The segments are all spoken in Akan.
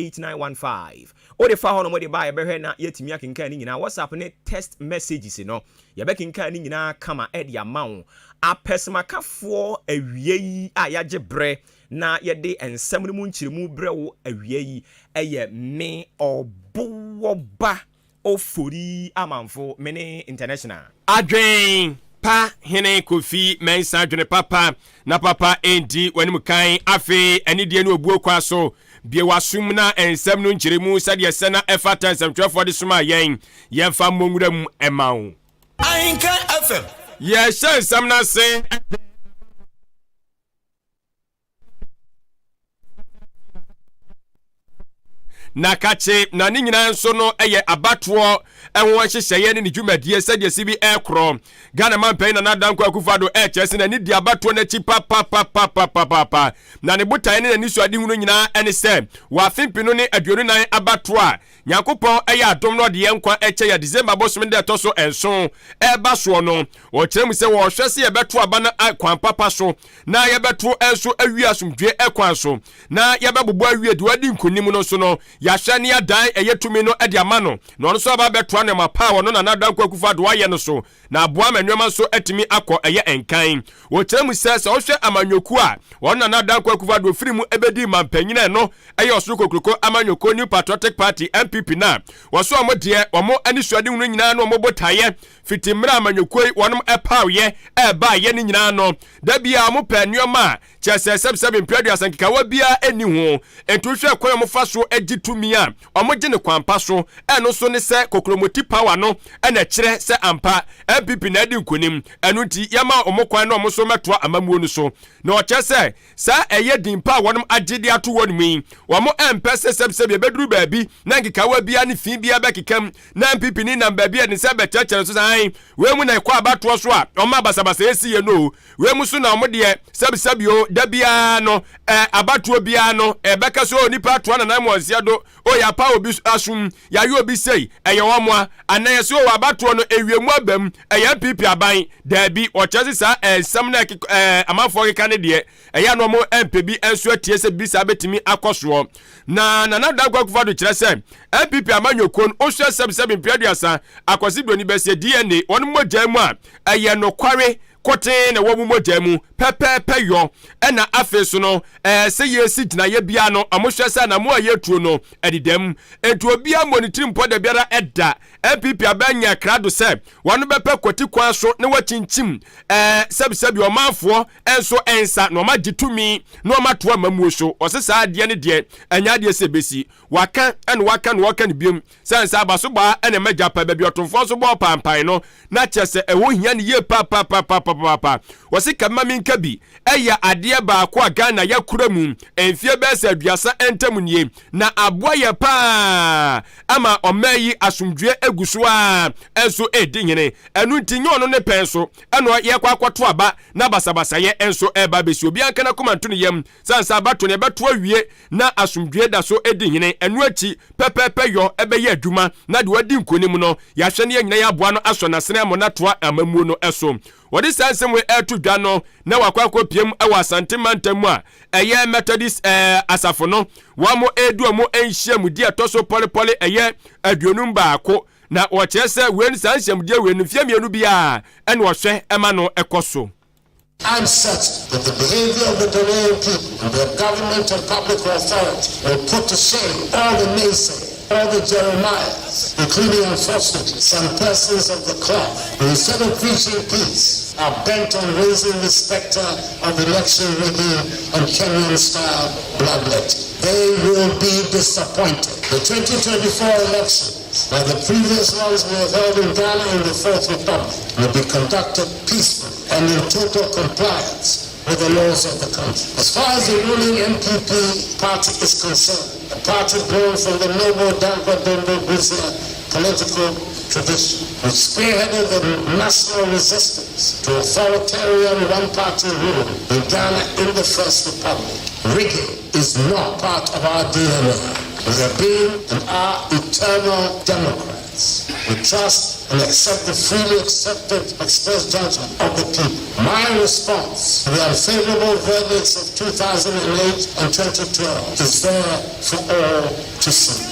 09160008915 o de fa ho no mo de ba ye behwe na yetimi akenkan ni nyina WhatsApp ne text messages no ye be kenkan ni nyina kama e de amawo apesemakafo awie yi a yaje bre na ye de ensem no mu nkyiremu bre wo awie yi eye me obowoba ofori amanfo mene international adwen pa hene kofi mensa adwene papa na papa endi wani kan afe ani die no obuo kwa so bie wasum na ensem no nkyiremu sade se na efata ensem twefo de suma yen yemfa monwuram emawo Ahenkan FM ye ensem na se nakache na ni nyina nso no eye abatoɔ ɛho hyehyɛye ne dwumadie sɛde sibi ɛkro Ghana man pɛn na nadanko akufado ɛkyɛse na ni di abatoɔ na chi pa na ne botae ne ni suade hunu nyina ɛne sɛ wafimpi no ne aduonu nan abatoɔ a Nyankopɔn ɛyɛ adom no de yenkwa ɛkyɛ ya December bosom de ɛtɔso enso ɛba so no wɔkyerɛ mu sɛ wɔhwɛ se yɛbɛto aba na kwan papa so na yɛbɛto enso awi asomdwe ɛkwan so na yɛbɛbobɔ awi de wadi nkonim no so no yahwɛ ne adan ɛyɛtumi no ɛde ama no na ɔno so aba bɛtoa ne mapa wɔ no na nadanko akufa do ayɛ no so na aboa manwema so atimi akɔ ɛyɛ enkan wɔkyerɛ mu sɛ wɔhwɛ amanyoku a wɔn na nadanko akufa do firi mu ɛbɛdi mampanyina no ɛyɛ ɔsoro kokroko amanyoko New Patriotic Party MPP na wɔso ɔmo deɛ ɔmo ani suade hunu nyinaa no ɔmo botaeɛ fitimra amanyoku wɔnom ɛpawye ɛba yɛ ne nyinaa no da bia ɔmo pɛ nneɛma a kyɛsɛ sɛbsɛb mpɛdu asankikawa bia ani ho entu hwɛ kwan ɔmo fa so agi tumi a ɔmo gye ne kwampa so ɛno so ne sɛ kokromoti power no ɛna kyerɛ sɛ ampa MPP na adi nkonim ɛno nti yɛma ɔmo kwan no ɔmo so mɛtoa amamuo no so na ɔkyɛ sɛ saa ɛyɛ dimpa a wɔnom agye de ato wɔn mu yi ɔmo ɛmpɛ sɛ sɛbsɛb yɛbɛduru baabi na nkikawa bia ne fi bia bɛkekam na MPP ni nam baabi a ne sɛ bɛkyerɛkyerɛ so sɛ we mu na ɛkɔ abatoɔ so a ɔmo abasabasa yɛsi yɛ no we mu so na ɔmo deɛ sɛbsɛb yo da bia no abatoɔ bia no ɛbɛka so nipa toa na nan mo ansia do o ya pa obi asum ya yo obi sei ɛyɛ wɔn a anan so wɔ abatoɔ no ewiemu abam ɛyɛ MPP aban daabi ɔkyerɛ sa nsɛm na amanfoɔ keka ne deɛ ɛyɛ no mo MPP enso atie sɛ bi sa betimi akɔsoɔ na dankwa kufa do kyerɛ sɛ MPP amanyokon o hwɛ sɛbsɛb mpiaduasa akwasi broni bɛsɛ DNA wɔn mogya mu a ɛyɛ no kware kote na wo mogya mu pɛpɛpɛ yo ɛna afe so no sɛ yesi gyina ye bia no amohwɛ sɛ na mo aye tuo no ɛdidam entu obia monitiri mpo da biara ɛda MPP abanya krado sɛ wɔn bɛpɛ koti kwan so na wakyinkyim sɛbsɛb ɔmanfoɔ enso ensa na ɔma gitumi na ɔma to amamuo so ɔse saa de ne de anya de sɛ besi waka ɛna waka na wɔka ne biom sɛ nsa abaso ba ɛna magya pa baabi ɔtomfoɔ so bɔ pampan no na kyɛ sɛ ɛwɔ hia ne ye pa wɔse kama minka bi ɛyɛ adeɛ baako a Ghana yakura mu emfie bɛsɛ aduasa entam nie na aboa yɛ pa ama ɔmayi asomdwe eguso a enso edi hene ɛnu ntinyo no ne pɛn so ɛno yɛkɔ akɔto aba na basabasa yɛ enso ɛba besi obi anka na komanto ne yam sansa abato ne bɛto awie na asomdwe da so edi hene ɛnu akyi pɛpɛpɛ yɔ ɛbɛyɛ adwuma na de wadi nkonim no yɛahwɛ ne nyina yɛ aboa no asɔ nasene mo na toa amamuo no ɛso wɔde sansem we ɛto dwa no na wakwakɔ piem ɛwɔ asante mantam a ɛyɛ Methodist asafo no wɔn mo edu mo enhyia mu di ɛtɔso polepole ɛyɛ aduonum baako na wɔkyerɛ sɛ wen sanhyam die wen fie mienu bia ɛna wɔhwɛ ɛma no ɛkɔ so. I'm certain that the behavior of the Ghanaian people and their government and public authority will put to shame all the naysayers, all the Jeremiahs, including unfortunately some persons of the cloth who instead of preaching peace are bent on raising the specter of election rigging and Kenyan-style bloodletting. They will be disappointed. The 2024 elections, like the previous ones we have held in Ghana in the Fourth Republic, will be conducted peacefully and in total compliance with the laws of the country. As far as the ruling MPP party is concerned, a party born from the noble Dankwa Dondo Guzia political tradition, which spearheaded the national resistance to authoritarian one-party rule in Ghana in the First Republic. Rigging is not part of our DNA. We have been and are eternal Democrats. We trust and accept the freely accepted express judgment of the people. My response to the unfavorable verdicts of 2008 and 2012 is there for all to see.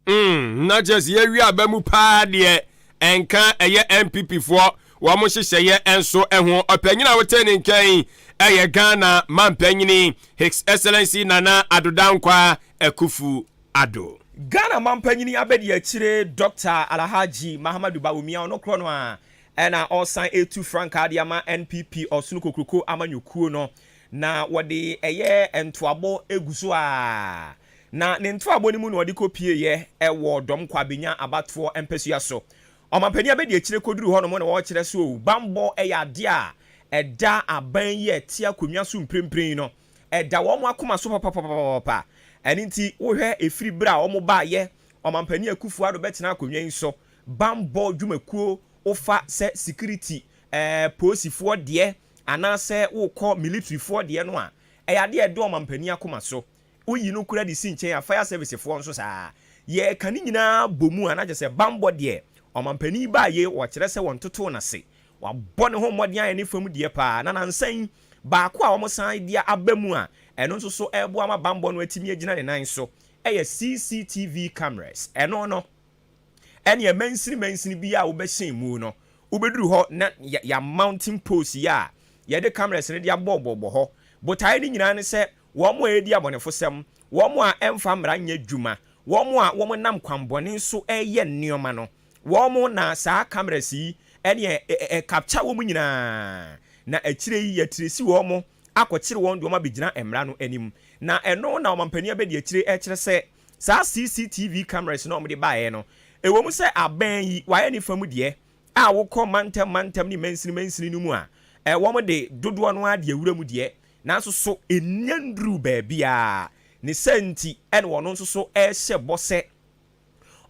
Not just here we are bemu pa de enka eye MPP for wa mo hyehyeye enso eho opanyina wotenin kan eye Ghana mampanyini His Excellency Nana Adodankwa Ekufu Ado. Ghana mampanyini abedi akire Dr. Alhaji Mahamadu Bawumia onokro no a ena osan etu franka de ama NPP osunu kokroko amanyukuo no na wode eye entoabo eguso a na ne ntoabo ni mu no wode kopie ye ewo dom kwabenya abato empesua so omampani abedi akire koduru ho no mo na wo kire so bambo eya de a eda aban ye tia konwa so mprempren no eda wo mo akoma so papa eni nti wo hwe efiri bra wo mo ba ye omampani akufu ado betina konwa nso bambo dwumakuo ofa se security posifo de anase wo ko military fo de no a eya de edo omampani akoma so uyi no kura di sinchen ya fire service fo nso saa ye kani nyina bomu anaje se bambo de omampani ba ye wo kire se won toto na se wa bone ho modin aye ne fam de pa na nansan ba ko a wo san dia abamu a eno nso so ebo ama bambo no atimi agina ne nan so eye CCTV cameras eno no ene mansini bi a wo be hyen mu no wo beduru ho na ya mountain post ya ye de cameras ne dia bobo ho botai ni nyina ne se wo mo edi abonefo sem wo mo a emfa mra nya dwuma wo mo a wo mo nam kwambone nso eye nneoma no wo mo na saa cameras yi ene capture wo mo nyina na akire yi yatiresi wo mo akokire won do ma begina emra no anim na eno na omampani abedi akire ekire se saa CCTV cameras no mo de baaye no ewo mu se aban yi waye ni famu de a wo kọ mantem ni mansini no mu a wo mo de dodo no ade awura mu de nanso so enyandru baabia ne senti ene wono nso so ehye bose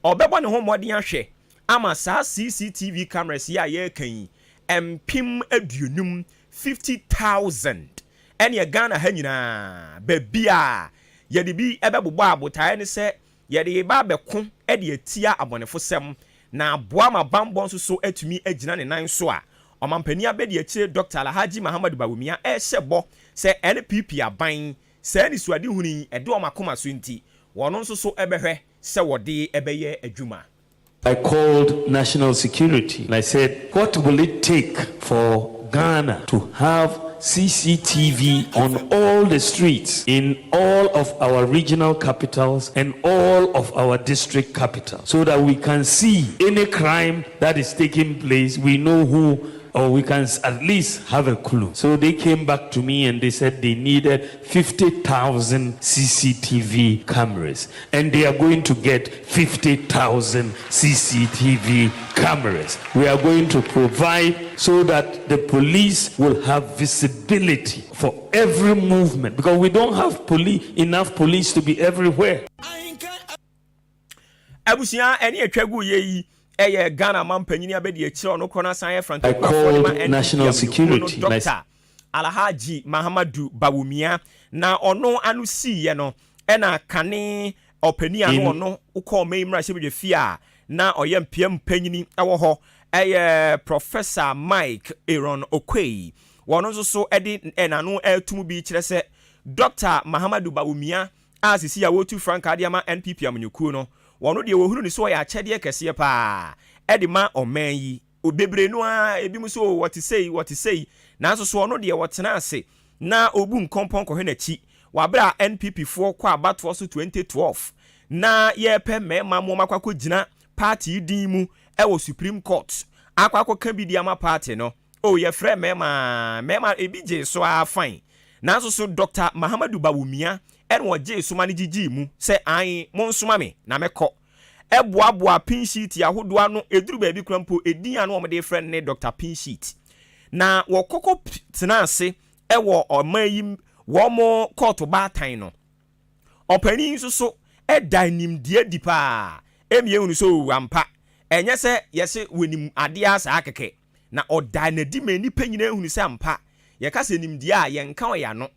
obebo ne ho modin ahwe ama saa CCTV cameras ya ye kan empim aduonum 50,000 ene Ghana ha nyina baabia ye de bi ebebobo abotae ne se ye de ba beko e de atia abonefo sem na aboa ma bambo nso so atumi agina ne nan so a omampani abedi akire Dr. Alhaji Mahamadu Bawumia ehye se NPP aban se ni suade huni ede o makoma so nti wono nso so ebehwe se wode ebeye adwuma. I called national security and I said, what will it take for Ghana to have CCTV on all the streets in all of our regional capitals and all of our district capitals so that we can see any crime that is taking place, we know who, or we can at least have a clue. So they came back to me and they said they needed 50,000 CCTV cameras and they are going to get 50,000 CCTV cameras. We are going to provide so that the police will have visibility for every movement because we don't have enough police to be everywhere. Abusia eni etwagu ye eye Ghana mampanyini abedi akire ono kona san ye front. I called national security. Dr. Alhaji Mahamadu Bawumia na ono anu si ye no ena kane opani anu ono ukọ meimra shebedwe fia na oyem PM panyini ewo ho eye Professor Mike Aaron Okwei wono nso so edi enanu etumu bi kire se Dr. Mahamadu Bawumia asisi ya wotu franka de ama NPP amnyuku no wono de wohunu ni so ya kyede kese pa edima oman yi obebre no a ebi mu so what say na so so wono de wotena ase na obu nkompon ko hwenachi wabra NPP fo kwa abato so 2012 na ye pe mema mo makwakọ gina party din mu ewo Supreme Court akwakọ kan bi di ama party no o ye frɛ mema ebi je so a fine na so Dr. Mahamadu Bawumia enwo je so mani gigi mu se an mo nsoma me na mekɔ eboaboa pin sheet yahodo ano eduru ba bi krampo edin ano o mede friend ne Dr. Pin sheet na wokoko tena ase ewo omayi wo mo court ba tan no opani nso so edanim die dipa emie hunu so ampa enye se yese wenim ade asa akeke na odanadi mani panyina hunu se ampa ye kase nim die a ye nka ya no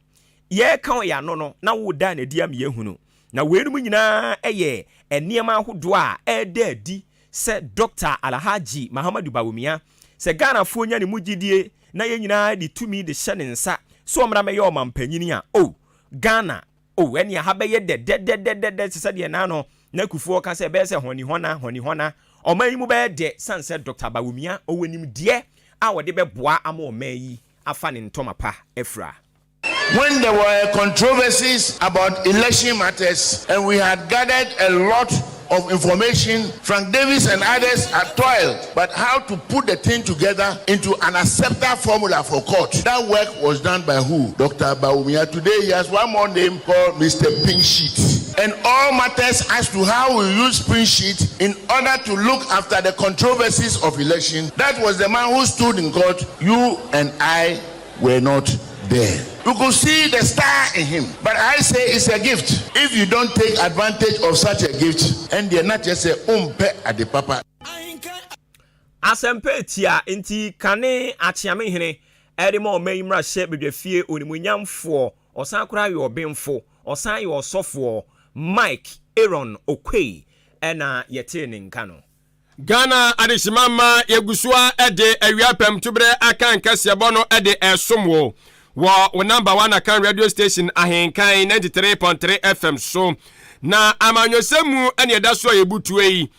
ye kan ya no na wo da na dia me hunu na weenum nyinaa ɛyɛ nneɛma ahodoɔ a ɛda adi sɛ Dr. Alhaji Mahamadu Bawumia sɛ Ghana fo nya ne mugidie na yɛn nyinaa de tumi de hyɛ ne nsa so ɔmra mɛyɛ ɔmampanyini a Ghana ɛne aha bɛyɛ dɛdɛdɛdɛdɛ sɛ deɛ na no na kufuo ka sɛ bɛyɛ sɛ hɔnihɔna ɔman yi mu bɛyɛ dɛ san sɛ Dr. Bawumia ɔwɔnim deɛ a wɔde bɛboa ama ɔman yi afa ne ntɔma pa afra. When there were controversies about election matters and we had gathered a lot of information, Frank Davis and others had toiled, but how to put the thing together into an acceptable formula for court. That work was done by who? Dr. Bawumia. Today he has one more name called Mr. Pink Sheet. And all matters as to how we use Pink Sheet in order to look after the controversies of election. That was the man who stood in court. You and I were not there. You could see the star in him. But I say it's a gift. If you don't take advantage of such a gift, and they're not just say, at the papa. Asempe tia inti kane achiame hene edimo mayimra she bedwafie onimunyamfo osan kura yo benfo osan yo sofo Mike Aaron Okwei ena yete ne nka no. Ghana adishimama yegusua ede awiapem tubre akan kasebo no ede esomwo wo number 1 akan radio station Ahenkan 93.3 FM so na amanyosemu ene eda so yebutu yi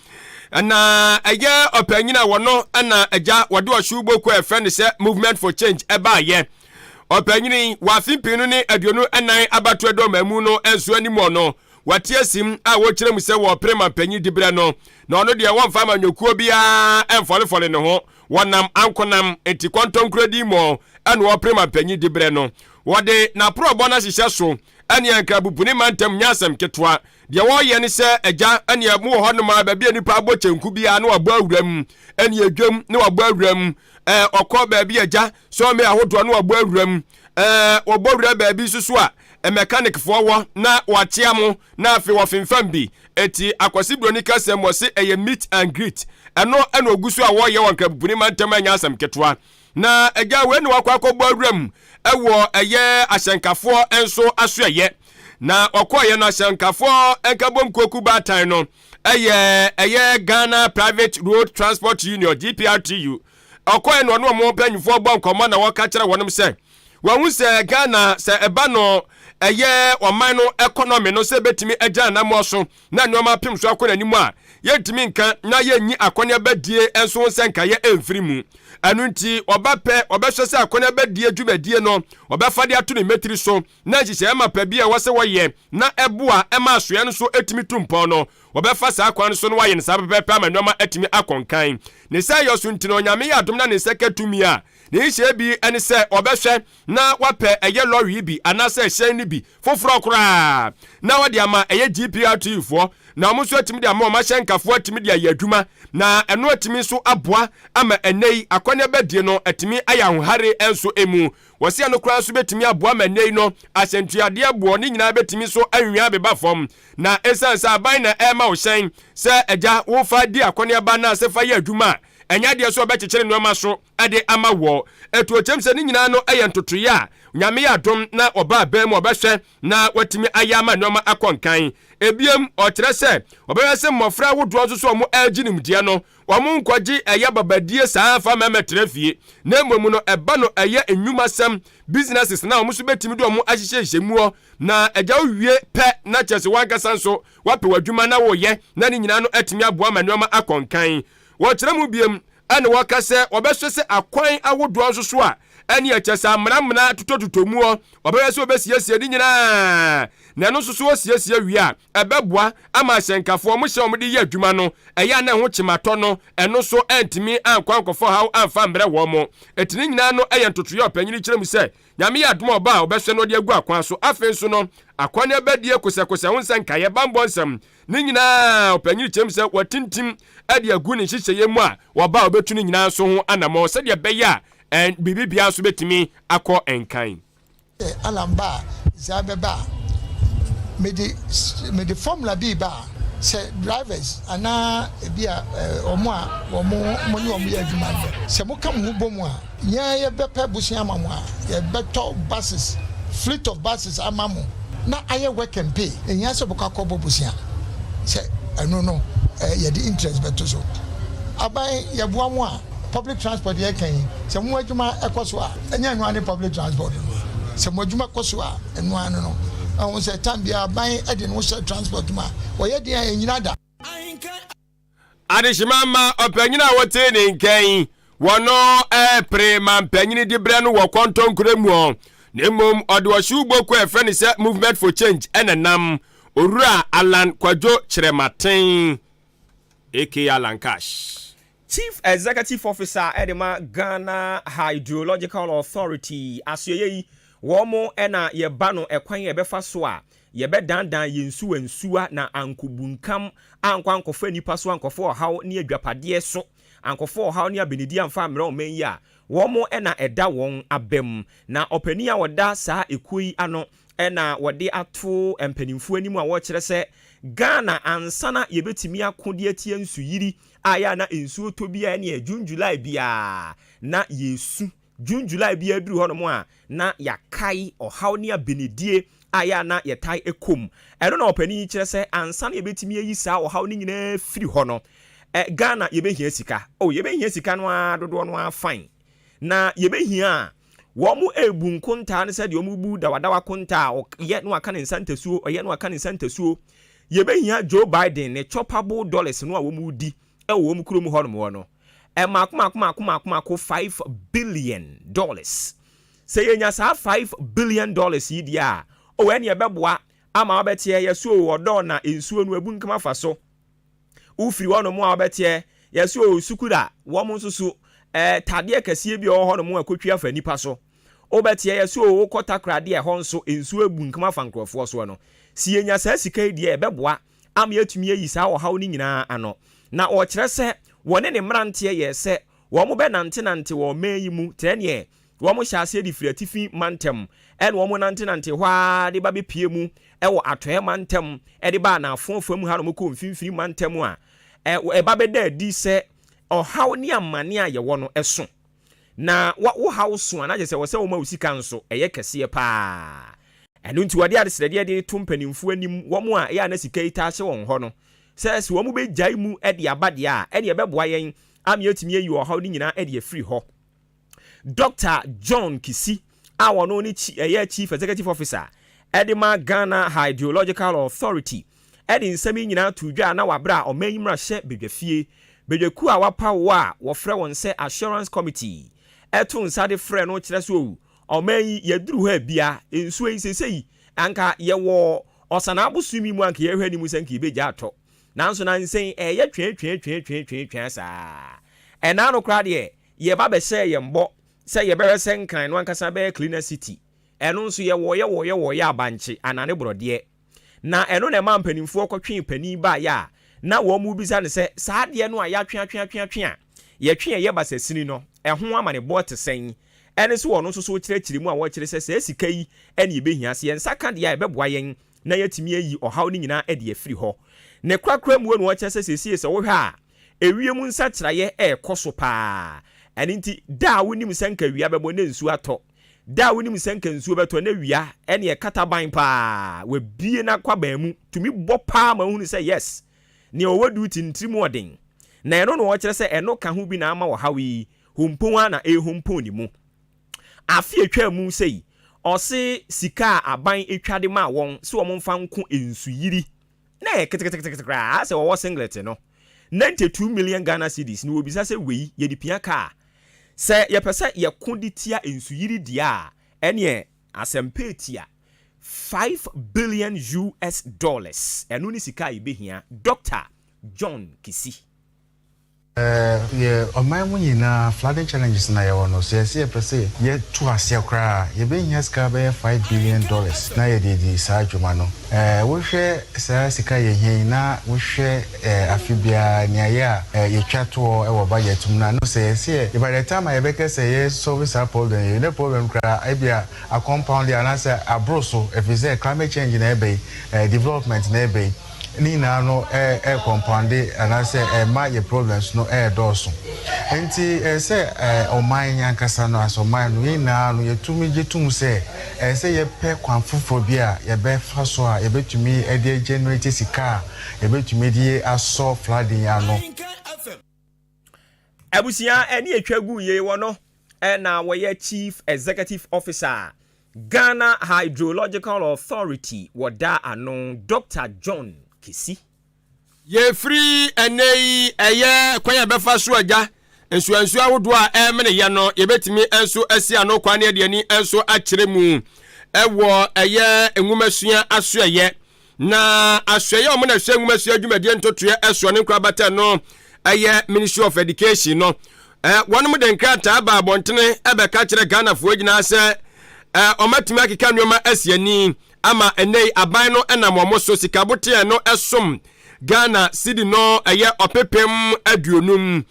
na eye opanyina wono na eja wode ohuboko efriend se movement for change eba ye opanyini wafimpinu ni aduonu enan abato edo mamu no enso animu no watiesim a wo kiremu se wo prema panyi dibre no na ono de won fa manyokuo bia enfolefole ne ho wonam ankonam enti kontonkredi mo ene wo prema panyi dibre no wode na pro bona hihye so ene ankabupuni mantem nyasem ketwa de wo ye ne se eja ene mu ho no ma ba bia nipa abochenku bia na wabo awuram ene adwam na wabo awuram okọ ba bia eja so me ahodo na wabo awuram wabo awura ba bi susu a mechanic for na wachiamu na afi wofimfam bi eti akwasibro kasem wose eye meet and greet eno ogusu a wo ye wankabuni mantem anya asem ketwa na eja we ne wakwakobo awuram ewo eye asenkafo enso asoye na okoye na asenkafo enkabom koku batan no eye Ghana Private Road Transport Union GPRTU okoye no no mo panyifo bo nkomo na waka kire wonom se won se Ghana se eba no eye oman no economy no se betimi agya na mo so na nyoma pim so akona nimu a yentimi nka na yenyi akona badie enso nsenka ye emfirimu anu nti obape obehwe se akona badie dwumadie no obefa de ato ne metri so na nhihye ma pa bia wose woye na eboa ema asoe no so etimi tumpon no obefa sa akwan so no waye ne sabepe amanyoma etimi akonkan ne sai yoso nti no nyame ya adom na ne sekatumi a ne hye bi ene se obehwe na wape eye lorry bi anase hye ni bi foforo kora na wode ama eye GPRT fo na omuso etimi de ama ma hyenkafo etimi de ayadwuma na eno etimi so aboa ama enei akwane badie no etimi ayahohare enso emu wose no kora so betimi aboa ma enei no asentuade abo ni nyina betimi so anwia beba fom na esansa aban na ema wo hyen se eja wo fa di akwane ba na se fa ya adwuma enya de so obekekere no ma so ade ama wo etu ochemse ni nyina no eye ntotoye a nyame ya dom na oba abem obehwe na watimi ayama no ma akonkan ebiem okere se obehwe se mmofra wodo so so mo aginimdie no omo nkogi eye babadie saa fa memetrefie na momu no eba no eye enwumasem businesses na omo so betimi do omo ahyehyemuo na eja wie pe na chese wankasa nso wape wadwuma na wo ye na ni nyina no atimi aboa manoma akonkan wo kire mu biem ane wakase obehwe se akwan awodo nso so a ane echesa mramna tutotutomuo obehwe se obesiesie ni nyina na no so so osiesie wi a ebeboa ama hyenkafo mo hye omde ye adwuma no eya na ho chimato no eno so antimi ankwankofo haw amfa mbre wo mo etini nyina no eye ntotoye opanyini kire mu se nyame ya adom oba obehwe no de agu akwan so afen so no akwane badie kosekose ho nsankaye bambo nsam ni nyina opanyini kire mu se watintim ade agu ni hyehyeye mu a oba obetu ni nyina so ho anamo se de beya en bibibia so betimi akọ enkan alamba zabeba me the formula B ba se drivers ana bia omo a omo ni omo ya adwuma se mo kam hu bomu a nya ye bepe busia amamu a ye beto buses fleet of buses amamu na aye work and pay enya so boka kobo busia se no ye the interest beto so abai ye boa mo a public transport ye kan se mo adwuma ekoso a enya no ane public transport se mo adwuma koso a eno anu no ahun se tambia abai e de no share transport ma wo ye de enyina da adeshimama opanyina wote ne nkan wono prema panyini di bre no wo konton kuremu nemom odwoshu boku efreni se movement for change enenam Orura Alan Kwajo Chirematin aka Alan Cash Chief Executive Officer Edema Ghana Hydrological Authority asuyeye womo ena yebano ekwan yebefa so a yebedandan yensu ensua na ankubunkam ankwankofo nipa so ankofo haw ne adwapade so ankofo haw ne abenidi amfa mra omen ya womo ena eda won abem na opani a woda saa ekui ano ena wode ato empanimfu animu a wo kire se Ghana ansana yebetimi akode atie nsu yiri aya na ensu otobia ne June July bia na yesu June July bia duru ho no mo a na yakai ohaw ne abenedie aya na yetai ekom eno na opani kire se ansana yebetimi ayi saa ohaw ne nyina firi ho no Ghana yebehia sika yebehia sika no adodo no afine na yebehia womu ebu nkunta ne se de omu bu dawadawa kunta ye no aka ne nsantesuo ye no aka ne nsantesuo yebehia Joe Biden ne choppable dollars no a womu di womu kurom ho no no makoma 5 billion dollars se yenya sa 5 billion dollars yi dia eni ebeboa ama obetie yesuo wodo na ensuo no abu nkama fa so ufiri wono mo obetie yesuo sukura womu nsusu tade kase bi ho no mo akotwa fa nipa so obetie yesuo wo kota krade ho nso ensuo abu nkama fa nkrofo so no si yenya sa sika die ebeboa ama yatumi ayi sa wo hawo ni nyina ano na o kire se wone ne mrantie ye se wo mo be nante wo mayi mu trenie wo mo hyase di firatifi mantem en wo mo nante hwa de ba be pie mu wo atoe mantem de ba na afofam ha no mo ko mfimfiri mantem a ba be da di se o hawo ni amane a ye wo no eso na wo hawo so na je se wo se wo ma usika nso eye kese pa enu nti wade adesrede de to mpanimfu anim wo mo a ya na sika ita hye won ho no se wo mo be jai mu de abade a ene ye beboa yen am yetimi ayi wo hawo ni nyina de free ho Dr. John Kisi awono ni Chief Executive Officer Edema Ghana Hydrological Authority edin nsami nyina tudwa na wabra omanyimra hye bedwafie bedwaku a wapa wo a wofre won se Assurance Committee eto nsade frɛ no kire so omanyi yaduru ha bia ensuo nsesei anka yewo osana abosumi mu anka yehwani mu sanka ibeja ato nanso na nsen ye twen saa ena no kra de ye ba be hye ye mbo se ye bere senkan no anka sa be Cleaner City eno nso ye wo abanche anane brode na eno na ma mpanimfo kotwe pani ba ya na wo mu bisa ne se saa de no a ya twa ye twe ye basasini no ɛho ama ne bɔte sɛn ɛne so wɔno nso so kyerɛkyerɛ mu a wɔkyerɛ sɛ sika yi ɛne yɛbɛhia se yɛn saka de a ɛbɛboa yɛn na yɛtumi ayi ɔhaw ne nyinaa ɛde afiri hɔ ne kwakra mu no wɔkyerɛ sɛ sɛsie sɛ wohwɛ a ewie mu nsakyerɛyɛ ɛkɔ so paa ɛne nti da wonim sɛnka wia bɛbɔ ne nsuo atɔ da wonim sɛnka nsuo bɛtɔ na wia ɛne ɛkata ban paa wabie na kwaban mu tumi bɔ paa ma hunu sɛ yes ne ɔwadu tintirim ɔden na ɛno no wɔkyerɛ sɛ ɛno ka ho bi na ama wɔhaw yi humpon na humpon ni mu afi etwa mu sei ɔse sika aban etwade ma wɔn se wɔn mfa nko ensuyiri na keteketekra sɛ wɔwɔ singlet no 92 million Ghana cedis ni obisa sɛ wei ye dipia ka sɛ yɛpɛsɛ yɛko di tia ensuyiri dia ɛne asempetia 5 billion US dollars ɛno ni sika ibehia Dr. John Kisi my money na flooding challenges na ya wono so ye pese ye to asia kra ye be nya ska be $5 billion na ye di sa adwuma no wo hwe sa sika ye hin na wo hwe afibia nya ya ye twato e wo budget mu na no say by the time I be say ye service problem the problem kra e bia a compound ya na say abroso if is climate change na be development na be ni na no compounded and I say my problems no doso enti say oman yankasa no as oman no na no yetumi getum say say ye pe kwanfofo bi a ye be fa so a ye betumi e dey generate sika ye betumi dey aso flooding ano abusia eni etwagu ye wono na woye chief executive officer Ghana Hydrological Authority wada ano Dr. John Kisi ye free enei eye kwanya befa so agya ensu awodo a emene ye no ye betimi enso asi ano kwane de ani enso akire mu ewo eye enwumasua asoye na asoye o mo na hwe enwumasua adwumadie ntotoye eso ne nkwa bata no eye Ministry of Education no wonum de nkrata ba abontene ebeka kire Ghana fo gyina se omatimi akeka nwoma asiani ama enei aban no enam omoso sikabote no esom Ghana cedi no eye opepem aduonum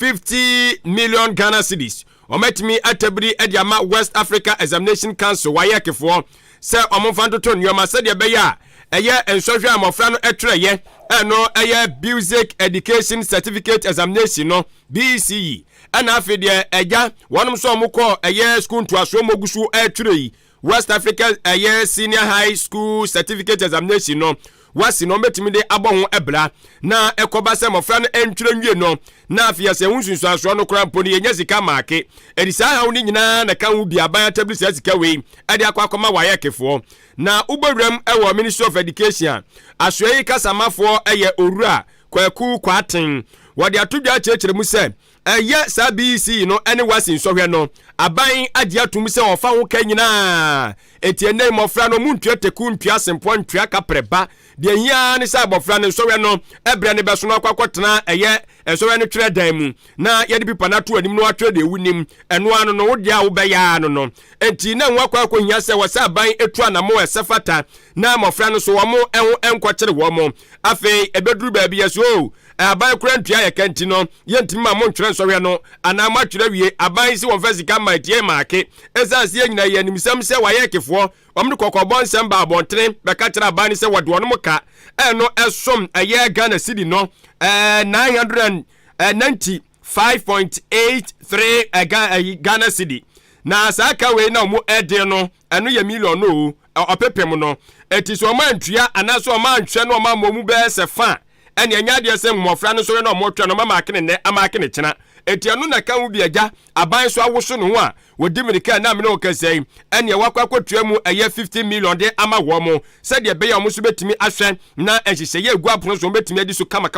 50 million Ghana cedis omatimi atabri ediama West Africa Examination Council wayekefo se omonfantoto nwoma se de beya eye ensohwe amofra no etreye eno eye Basic Education Certificate Examination no BCE ana afede eja wonum so omukọ eye school to aso mogusu etrei West Africa eye Senior High School Certificate Examination no wasi no metimi de abọ ho ebra na ekoba se mofra no entwere nwie no na afia se hunsunsu aso no kora mponi enya sika maake edisa ha woni nyina na kan hu bia ban tabli sika we ade akwa waye kefo na ubowram ewo Ministry of Education asoyi kasamafo eye owura kwaku kwaten wode atodwa chechere mu se eye sabc no ene wasi nsohwe no aban ade atum se ofa ho kan nyina etiene mofra no muntwe teku ntwa sempo ntwa kapreba de hia ne sa abofra ne nsohwe no ebre ne beso no akwakotena eye ensohwe no twere dan mu na ye de pipa na to anim no atwere de wunim eno ano no wode a wo beya ano no enti na nwa kwakohia se wasa aban etu anamo esefata na mofra no so wo mo enkwakere wo mo afi ebeduru ba bi yeso aban kura ntwa ye kanti no yentimi ma mo ntwere nsohwe no ana ma twere wie aban si won fasika ma tie maake esase ye nyina ye nimsam se waye kefo omde kokobon nsem ba abontere beka kire aban se wode wono muka eno esom eye Ghana cedi no 995.83 Ghana cedi na saka we na mo ede no eno ye million no opepem no etiso ma ntua anaso ma ntwe no ma momu be se fa ene anya de se mmofra no so na mo twa no ma makene ne amakene chena etianu na kan bi agya aban so awoso no ho a wodi mirika na me no kasai ene wakwakotua mu eye 50 million de ama wo mo se de be ya mo so betimi ahwe na enhihye ye egu apono so betimi adi so kama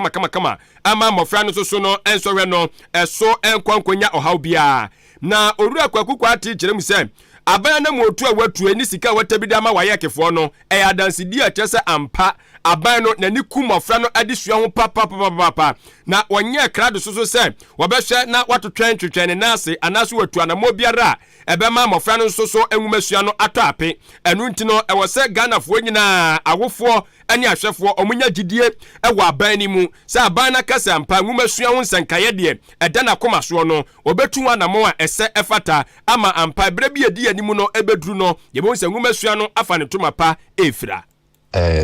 ama mmofra no so no ensohwe no eso enkwankonya ohaw bia na oru akwakuko ati kire mu se aban na motu a watu ani sika watabidi ama wayekefo no adansi a kyese ampa aban no nani kumofra no adesua ho papa na onye krado so se wobehwe na watotwen twetwen nase anaso watu anamo biara ebema mofra no so enwumasua no ato ape enu ntino ewo se Ghana fo nyina awofo ani ahwefo omunya gidie ewo aban ni mu se aban na kasa ampa enwumasua ho nsankaye de eda na komaso no obetu anamo a ese efata ama ampa bre bi edi animu no ebeduru no yebo nsanwumasua no afa ne tomapa efira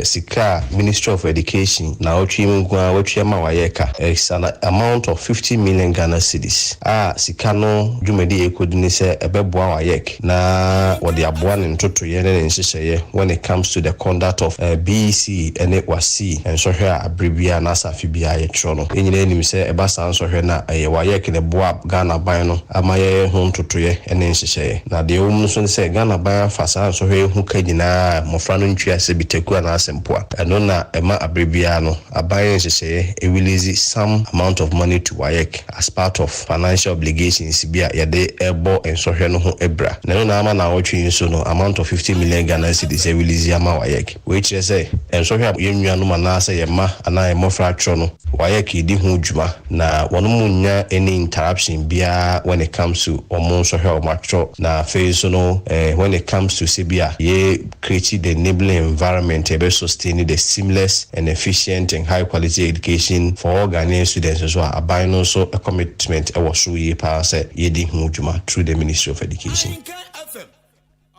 Sika Ministry of Education na ochimungwa wachiyama wayeka is an amount of 50 million Ghana cedis. Sika no jumedi ekodini se ebeboa wayek na wadi aboa ni ntoto yene nshisheye when it comes to the conduct of BEC ene wasi ensohwe abribia na safibia yetro no enyine enim se ebasa ensohwe na wayek ne boa Ghana ban no amaye ho ntoto ye ene nshisheye na de omuso se Ghana ban fasa ensohwe hu kanyina mofra no ntwa se biteku na asempoa eno na ema abribia no abaye nhyehyɛ release some amount of money to WAEC as part of financial obligations bia yade ebo ensohwe no ho ebra na no na ama na wotwe so no amount of 50 million Ghana cedis release ama WAEC we kire sɛ ensohwe yenua no mana sɛ yema ana emofra tro no WAEC di ho dwuma na wono munya any interruption bia when it comes to omo ensohwe omatro na face no when it comes to Sibia ye create the enabling environment ebe sustain the seamless and efficient and high quality education for all Ghanaian students as well. Aban also a commitment was so ye pass ye di ho dwuma through the Ministry of Education.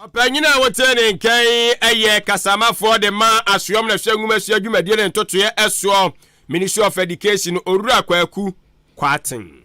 Panyina wotene nkai eye kasama for the ma aswom na hwangum asua dwumadie ne ntotoye eso Ministry of Education Orura Kwaku Kwatin.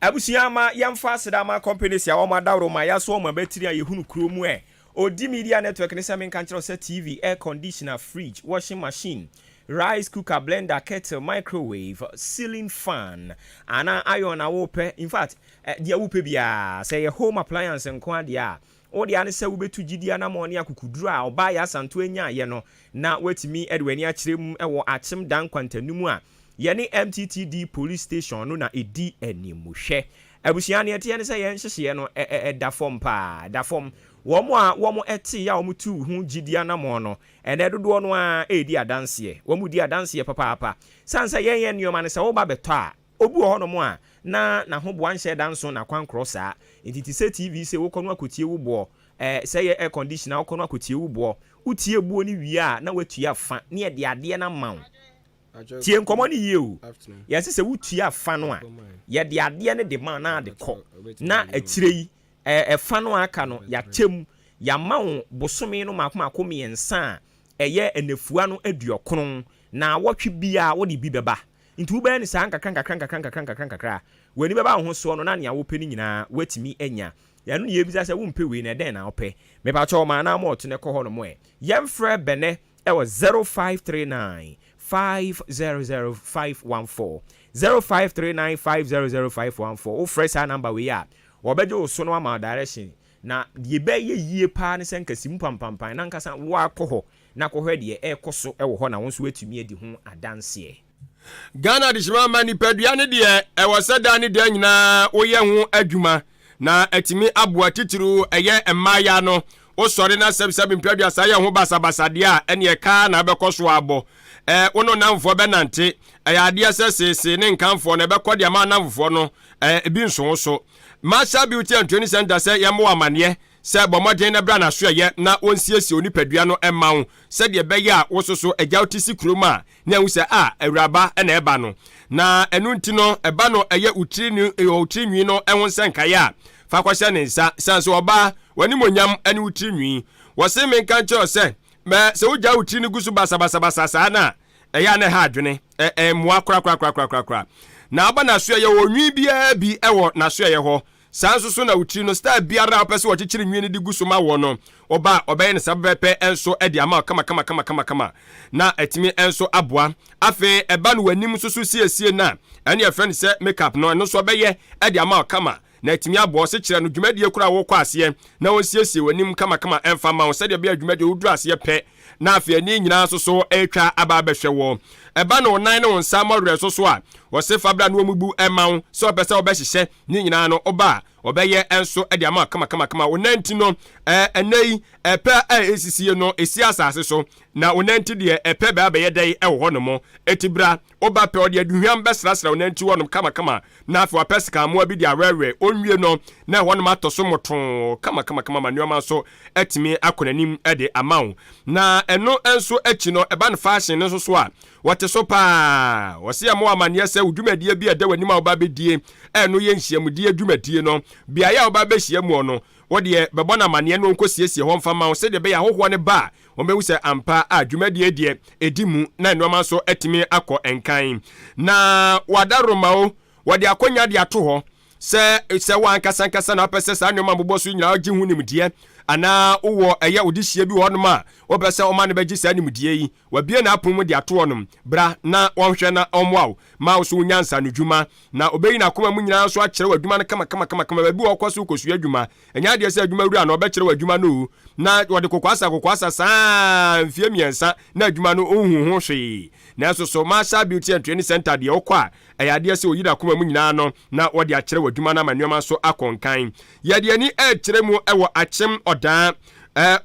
Abusiyama yamfa sedama companies ya woma dawro ma yaso ma betiri a yehunu kromu Odi Media Network ne samen kan kire TV, air conditioner, fridge, washing machine, rice cooker, blender, kettle, microwave, ceiling fan, ana iron awope. In fact, dia wope bia say home appliance nkwa dia. O dia ne se wo betu gidia na mo ne akukuduru a oba ya santo anya ye no na wetimi edwani a kirem ewo achim dan kwantanumu a ye ne MTTD police station no na edi animuhwe. Abusia ne ete ne se ye nhyehyɛ no da form pa da form womo ete ya womo tu hu gidia na mo no ene dodo no a edi adanse womo di adanse papa sansa yen nioma ne se wo ba beto a obu ho no mo a na ho bo anhye danso na kwankro saa entiti se TV se wo kono akotie wo bo se ye air conditioner wo kono akotie wo bo utie buo ni wie a na watua fa ne de ade na mawo tie nkomo ni yie o yesi se wutua fa no a ye de ade ne de man na de kɔ na akire yi fa no aka no ya kyem ya mawo bosome no makoma miensa eye enefua no aduokron na wotwe bia wo de bi beba nti wo ba ni sa nkakra wani beba ho so no na ne awo peni nyina watimi anya ya no ye bisa se wo mpe we na den na opɛ me ba cho ma na mo to ne kɔ ho no mo yemfrɛ bene ewo 0539 500514 0539500514 o fresh number we ya obejo so no ama direction na ye be yie pa ne senkasim pampampan na nkasa wo akɔ na kɔhwɛ de ɛkɔso ɛwɔ hɔ na wo nso atumi adi ho adanse Ghana dishima mani pedua ne de ɛwɔsɛda ne de nyina woyɛ ho adwuma na atimi aboa titiru ɛyɛ emaya no o sɔre na sɛbsɛb mpɛdua sa yɛ ho basabasade a ɛne ɛka na bɛkɔ so abɔ wono namfo bɛnante ɛyɛ adeɛ sɛ ne nkamfo na bɛkɔ de ama namfo no ebi nso so Marshall Beauty and Training Center sɛ yɛmo amane sɛ bɔmɔden na bra na so yɛ na onsiesie onipadua no ɛma wo sɛ de bɛyɛ a wososo agya utisi kroma na hu sɛ awuraba na ɛba no na ɛno nti no ɛba no ɛyɛ utiri nwi no ɛho nsɛnkae a fa kwhyɛ ne nsa sanso ɔba wani monyam ɛne utiri nwi wɔse menka kyerɛ sɛ sɛ wogya utiri no gusu basabasabasa saa na ɛyɛ na ha adwene mmoa kora na aba na so yɛ onwi bia bi ɛwɔ na so yɛ hɔ sanso so na utiri no star biara opese wo kyekyere nwi ne di gusu ma wo no oba obeye ne sabepe enso edi ama kama na etimi enso aboa afi eba no wanim susu siesie na ene ye friend se makeup no eno so obeye edi ama kama na etimi aboa se kyere no dwumadie kura wo kwa ase na won siesie wanim kama emfa ma wo se de bia dwumadie wo duru ase pe na afi ani nyina so etwa aba abehwe wo eba no nan ne won sa modre so a wo se fabra no mubu ema wo so opese obehyehyɛ ni nyina no oba obeye enso edi ama kama onanti no enei epe esisie no esi asase so na onanti de epe ba beye dai ewo ho no mo etibra oba pe ode aduhwam besrasra onanti wo no kama na afa pesika mo abi de awewe onwie no na ho no matoso moto kama manuama so etimi akonanim ede amawo na eno enso echi no eba no fashion no so a wote so pa wose ya mo amane se udwumadie bi eda wani ma oba bedie eno ye nhyiamudie adwumadie no bia ya oba behia mu no wode bebo na mane no nkosiesie ho mfa ma wo se de be ya hoho ne ba o mewu se ampa adwumadie die edimu na enoma so etimi akọ enkan na wadaroma o wode akonya de ato ho se wan kasankasa na pese sa nyoma bobọ so nyina agi hu nimdie ana uwo eye odihye bi wonum a obese o ma ne bagi sa nimdie yi wabie na apom de ato onum bra na wonhwe na omwaw ma wo so nyansa no dwuma na obeyi na koma mu nyina so akyere wadwuma no kama babi wo kwaso kosu adwuma enya de se adwuma wura na obekyere wadwuma no na wode kokwasa saa mfie miensa na adwuma no ohuhu hwe na so Marshall Beauty and Training Center de okwa eya de se oyida koma mu nyina no na wode akyere wadwuma na manuama so akonkan ye de ani akyere mu ewo akyem odan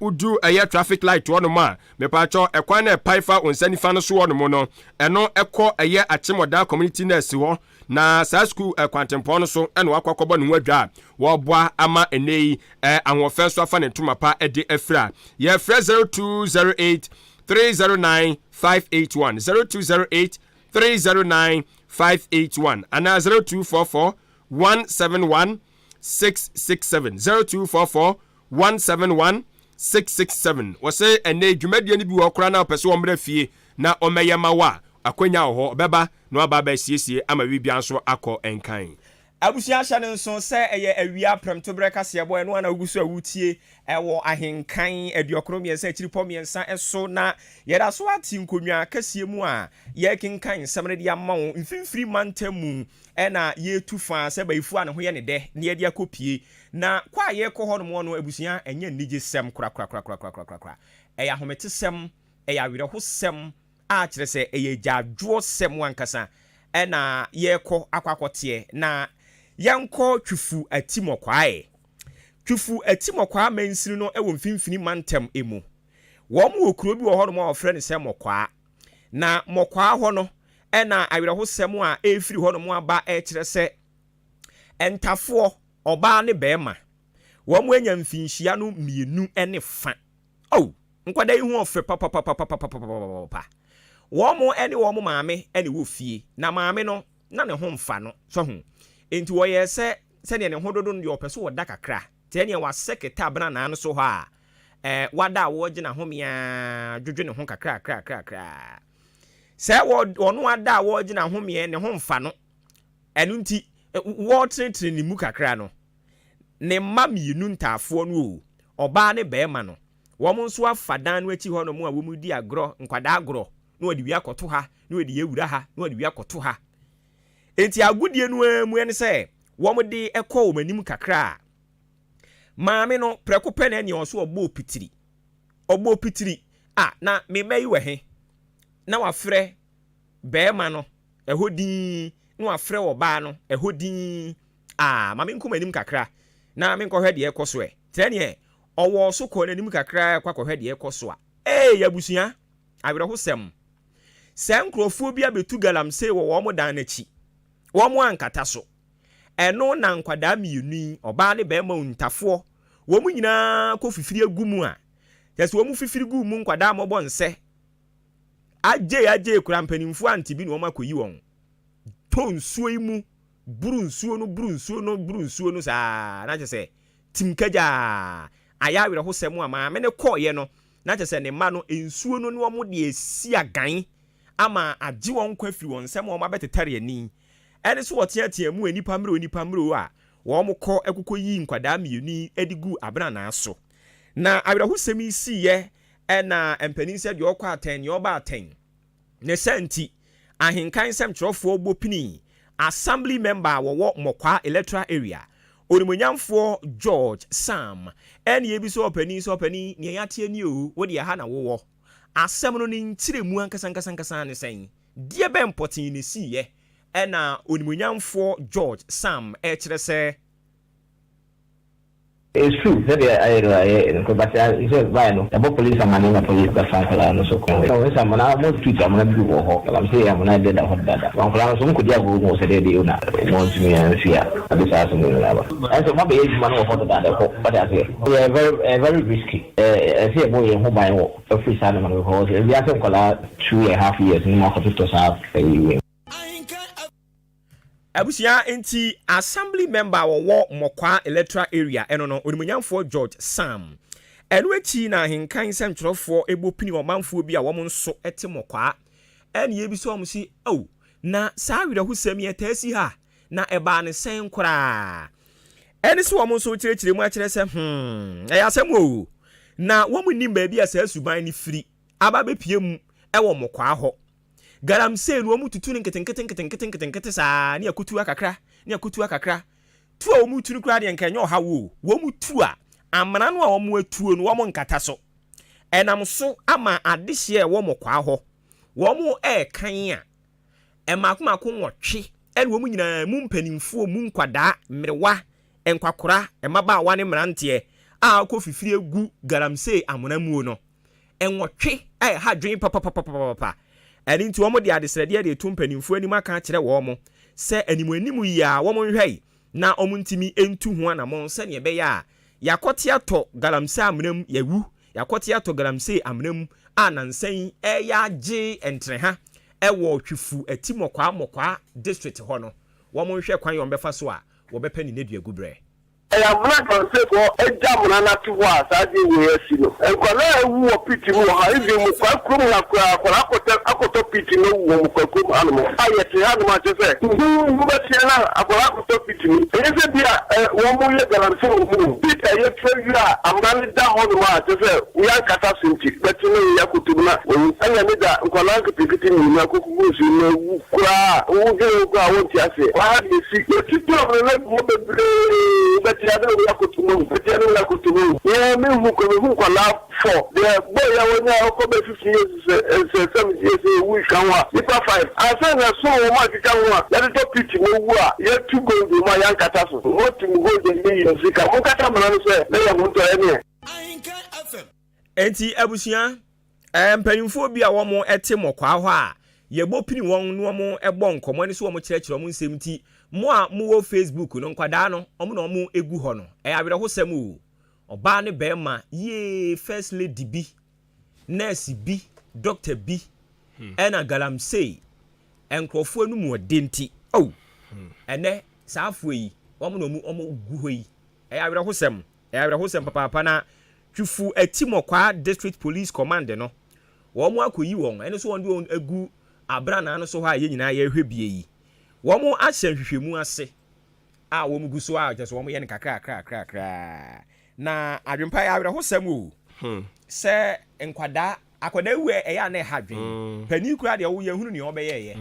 udu traffic light wono ma me pa cho ekwan na paifa onsani fa no so wono mo no eno ekọ achimoda community nurse ho na sa school kwantempo no so eno akwakobo no wadwa wo boa ama enei ahofen so afa ne ntoma pa ede afra ye frɛ 0208 309 581 0208 309 581 ana 0244 171 667 0244 171 667 wɔsɛ ɛnɛ dwumadie no bi wɔ kora na ɔpɛ sɛ wɔmmrɛ fie na ɔmɛyɛ ma wa akwanya wɔ hɔ bɛba na waba bɛsiesie ama bibia nso akɔ ɛnkan abusua hyɛ ne nso sɛ ɛyɛ awia prɛmto berɛ kaseɛ bɔ ɛno ana wogu so a wotie ɛwɔ ahenkan aduɔkoro mmiɛnsa akyiripɔ mmiɛnsa ɛso na yɛda so ate nkonnwa kaseɛ mu a yɛkenkan nsɛm no de ama wo mfimfiri mantam mu ɛna yɛtu fa sɛ bayifu a ne ho yɛ ne dɛ na yɛde akɔpie na kwa yɛkɔ hɔ nom no abusua ɛnyɛ nigye sɛm korakora ɛyɛ ahomete sɛm ɛyɛ awerɛho sɛm a kyerɛ sɛ ɛyɛ gyaadwoɔ sɛm wankasa ɛna yɛkɔ akɔteɛ na yanko twifu atimokwae twifu atimokwa mansiri no ewo mfimfini mantam emu wo mu okuro bi wo ho no ma ofre ne se mokwa na mokwa ho no na awerɛho sɛm a efiri ho no mo aba kire se entafo oba ne bema wo mu anya mfinhyia no mienu ne fa oh nkwada yi hu ofre papa wo mu wo mu maame wo fie na maame no na ne ho mfa no so ho enti wo ye se ne hododo no de opeso wo da kakra te ne wa seketa bana na no so ho a wada wo gina homia dwodwo ne ho kakra se wo no wada wo gina homie ne ho mfa no enu nti wo tretre ne mu kakra no ne mamienu ntafo no oba ne bema no wo mo nso afadan no achi ho no mo a wo mu di agro nkwada agro no wadi wi akoto ha no wadi yewura ha no wadi wi akoto ha enti agudie no mu ene se wo mo de ekọ wo manim kakra maame no preko pene ne oso obo pitiri na me mai we he na wafrɛ bɛɛma no ɛhodin na wafrɛ wo ba no ɛhodin maame nko manim kakra na me nkɔ hwɛ de ekɔ so trɛne ɔwɔ so kɔ nanim kakra kwa kɔ hwɛ de ekɔ so yabusua awerɛho sɛm sɛ nkrɔfoɔ bi abetu galamsey wo mo dan n'achi wo mo ankata so eno na nkwada mienu oba ne bema untafoɔ wo mu nyina kɔ fifiri agumu a yɛsɛ wo mu fifiri gu mu nkwada mɔbɔ nse agye kura mpanimfo antibi no makoyi wɔn to nsuo yi mu buru nsuo no saa na kyerɛ timkaja aya werɛ ho sɛm a maame ne kɔɔyɛ no na kyerɛ sɛ ne ma no nsuo no ne wo mu de esi agan ama agye wɔn kwa firi wɔn sɛm wɔn abetetare ani ɛne so wɔteatea mu enipa mmerɛ a wɔn mo kɔ ekukɔ yi nkwada mienu edigu abena na so na awerɛho sɛm yi siye ɛna mpanin sɛ deɛ ɔkɔ atɛn ne ɔba atɛn ne sɛnti ahenkan sɛm kyerɛfoɔ bopini assembly member wɔwɔ mɔkwa electoral area onimonyamfoɔ George Sam ɛne ebi so ɔpani ne yɛateɛ ni o wo de ha na wowɔ asɛm no ne ntire mu ankasa ne sɛn die bɛ mpɔten ne siye ɛna onimonyamfoɔ George Sam kyerɛ sɛ it's true that I said why no the police are manning the police the fankala no so ko so we some na mo tweet am na bi wo ho am say am na de da hot dada wan kala so ko dia go mo say de una want me and fear abi sa so mo na ba and so ma be age man wo hot dada ko but I say we are very risky say boy ho ban wo free side man ko so we are some kala 2.5 years ni ma ko to sa abusia enti assembly member wo mokwa electoral area eno no onimonyamfo George Sam eno echi na ahenkan semtwerofo ebopini omanfo bi a wo nso ete mokwa ene ye bi so om si na saa werɛho sɛm yɛ taasi ha na ɛba ne sɛn kora ene so wo nso kyerɛkyerɛ mu akyerɛ sɛ ɛyɛ asɛm o na wo mu nim ba bi a saa suban ne firi aba bepie mu ɛwɔ mokwa hɔ galamsey no mu tutu ne nkete saa ne akutu akakra tu a mu turu kra de nkanyo ha wo mu tu a amana no a wo mu atuo no wo mu nkata so enam so ama adehye wo mo kwa ho wo mu kan a emakoma nwotwe ene wo mu nyina mu mpanimfo mu nkwada mmerewa enkwakora emaba wa ne mrante a akɔ fifiri egu galamsey amana mu no enwotwe ha dwen papa eni nti wo mo de adesrede de etu mpanimfo anim aka kyerɛ wo mo sɛ animu yi a wo mo nhwɛi na omu ntimi entu ho anamon sɛ ne be ya yakote ato galamsey amnam yawu yakote ato galamsey amnam anansan ya gye entre ha ɛwɔ twifu atimokwa district ho no wo mo nhwɛ kwan yo befa so a wo bepa ni neduagu brɛ I am not going to say for a jam and not to was as you were seen. And Kola who pity more, how you move back from Akoto pity no woman animal. I yet have much to say. Who was here? Akoto pity me. And if it be a woman that I'm so Peter, you tell you, I'm running down on the mark to say, we are catastrophe, but you know, Yakutuna, and I made that Kola pity me, Yakukus, you know, who go, I want to say, why do you see your but the other way to move, but the other way to move. Yeah, me who can laugh for the boy I was now over 50 years, 70 years a week. If I find, I said, I saw much you can want. Let it pity me. You have to go to my young catastrophe. What to go to millions? You can look at them and say, they are going to any. Ahenkan FM. Enti abusia mpanyimfo bi a womo etemo kwa ho a yebo pini won no mo ebo nkomo ne so womo kirekire mo nsem ti mo a mo wo Facebook no nkwada no omo na omo egu ho no abere ho sem o oba ne bema ye first lady bi nurse bi doctor bi ena galamsey enkrofo anu mu odenti o ene saafo yi omo na omo gu ho yi abere ho sem papa na twifu etimokwa district police command no womo akoyi won ene so won egu abrana no so ha ye nyina ye hwebie yi womo ahye hwehwemu ase a womo gu so a just womo ye ne kakra na adwempa ya abere ho sem o se enkwada akwada wu eya na hadwen pani kura de wo ye hunu ne obeye ye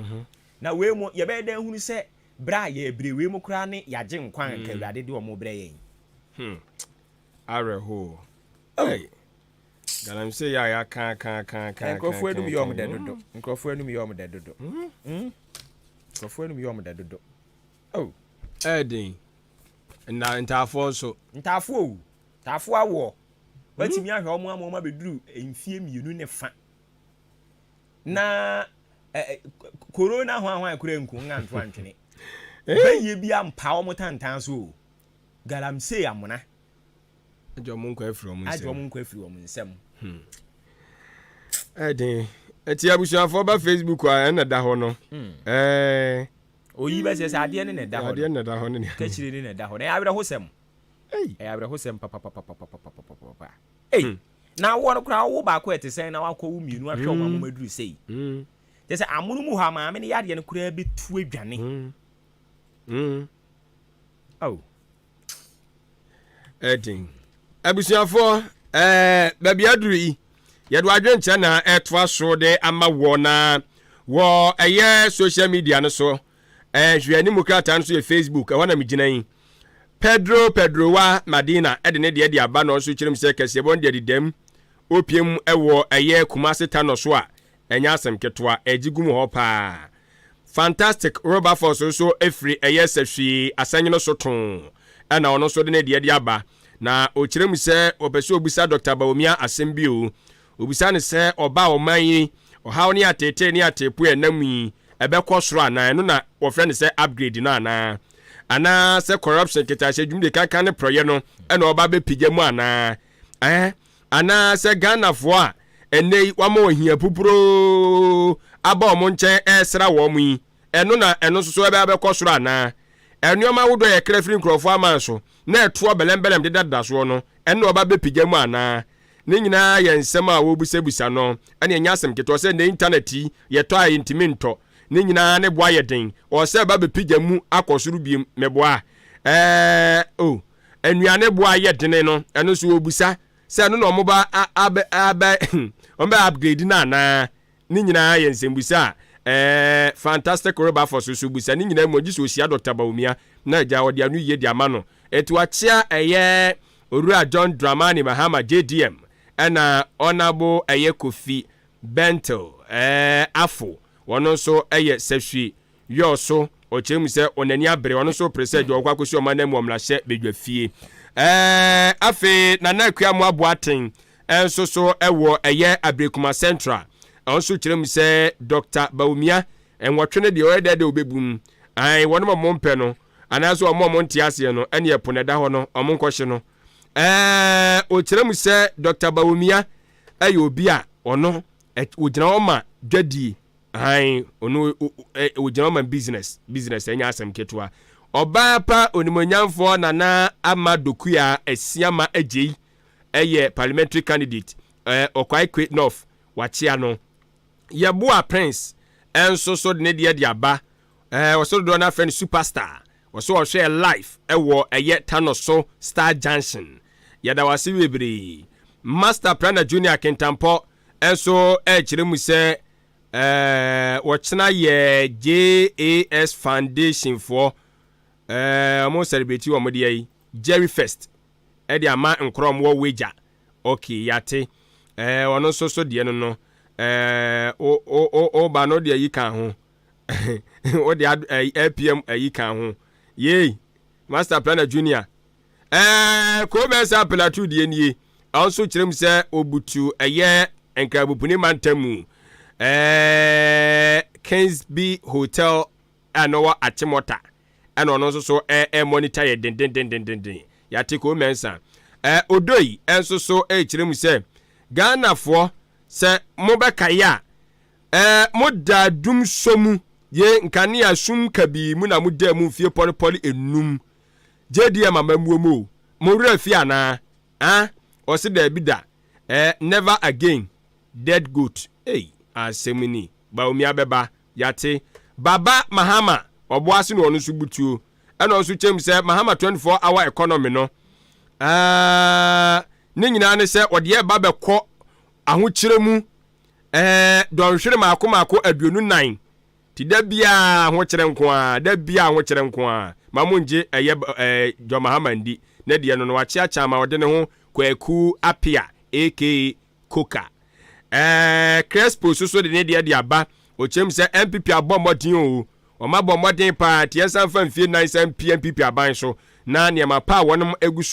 na we mo ye be dan hunu se bra ye bre we mo kura ne yaje nkwan ka urade de womo bre ye areho hey galamsey ya kan nkrofo enu mi yom de dodo nkrofo enu mi yom de dodo nkrofo enu mi yom de dodo oh edin na ntafo so ntafo awo watimi ahwe omo amoma beduru emfie mienu ne fa na corona ho akura nku nga nto antwene baye bi ampa omo tantan so galamsey amona Ajom nkwa afiri omu nsem nsem eti abusuafo ba Facebook a na da ho no oyi ba se ade ne na da ho ade na da ho ne ka chire ne na da ho na abere ho sem abere ho sem papa na wo no kra wo ba ko etesen na wakọ wo mienu ahwe o mamu maduru sei je se amunu mu ha ma me ne yade ne kra betu adwane oh edin abusuafo baby aduri yedo adwenche na etwa so de ama wo na wo social media no so hwani mukata no so Facebook wana miginan Pedro wa Madina edene de aba no so kirem se kase bon de dem opiem ewo Kumasi tano so a enya asem ketwa ejigum ho pa fantastic rubber force so efri sefwi asanyi no so ton ana ono so de aba na okirem se opese obisa Dr. Baomia asembio obisa ne se oba oman ohaw ne atete ne atepu enamui ebekọ soro ana no na wo friend se upgrade na ana se corruption kitache dwumde kaka ne proye no ena oba be pigya mu ana ana se Ghana fo a enei wama ohia pupuro aba omo nchen esra wo mu yi eno na eno so ebe abekọ soro ana enuoma wodo ye krefri nkrofo amanso na eto belembelem de dadaso no eno oba be pigya mu ana ne nyina ye nsem a wo busebusa no ene enya asem keto se na internet ye to a intimento ne nyina ne boa ye den o se ba be pigya mu akosuru bi meboa enuane boa ye den no eno so obusa se no mo ba omba upgrade na ne nyina ye nsembusa fantastic rubber for so busa ni nyina mo giso osia Dr. Baomia na ja wode anu ye di ama no etu achia Orua John Dramani Mahama JDM ana honorable Kofi Bento afo wono so sefwi yo so ochemu se onani abre wono so presage okwakosi omanam omlahye bedwafie afe na akua mu aboaten enso so ewo Abrekuma Central also kirem se Dr. Baomia enwotwe de oyede de obebum ai wono mo mpe no anaso omo ntiase no ene eponeda ho no omo nkohye no o kirem se Dr. Baomia obi a ono ogina oma dwadi ai ono ogina oma business enya asem ketwa Oba pa onimonyamfo Nana Amadokuya Esiama Eji eye parliamentary candidate Okwai Kwet North wachia no Yabua Prince enso so de de aba waso do na friend superstar waso share life ewo eye Tanoso Star Junction yada wasi bebre Master Planner Junior Kentampo enso chiremu se wachina ye JAS Foundation for mo celebrate wo mode yi Jerry Fest e de ama nkrom wo weja okay yate wono so de no o ba no de yi kan ho o de APM yi kan ho ye Master Planner Junior ko be sa plateau de nie also kirem se obutu eye enkabupuni mantamu Kingsby Hotel anowa Achimota and ono so monitor ye den ya take o mensa odoi enso so kirem se Ghana for se mobeka ya moda dum somu ye nkane asum kabi mu na moda mu fie poli enum JDM amamuomo mo refi ana o se da bida never again dead goat asemini ba omi abeba yate Baba Mahama oboase no onu subutuo ena osu chem se Mahama 24-hour economy no ne nyina ne se ode ba bekọ ahokyeremu donhwere maako aduonu 9 ti da bia ahokyere nko a da bia ahokyere nko a mamunje Jo Mahama ndi ne de no wachiacha ma ode ne ho kwaku apia aka Coca Crespo so de ne de aba o chem se MPP abomodin o ma bomodin pa tie san fan fie 9 MPP aban so na ne ma pa wonom egusu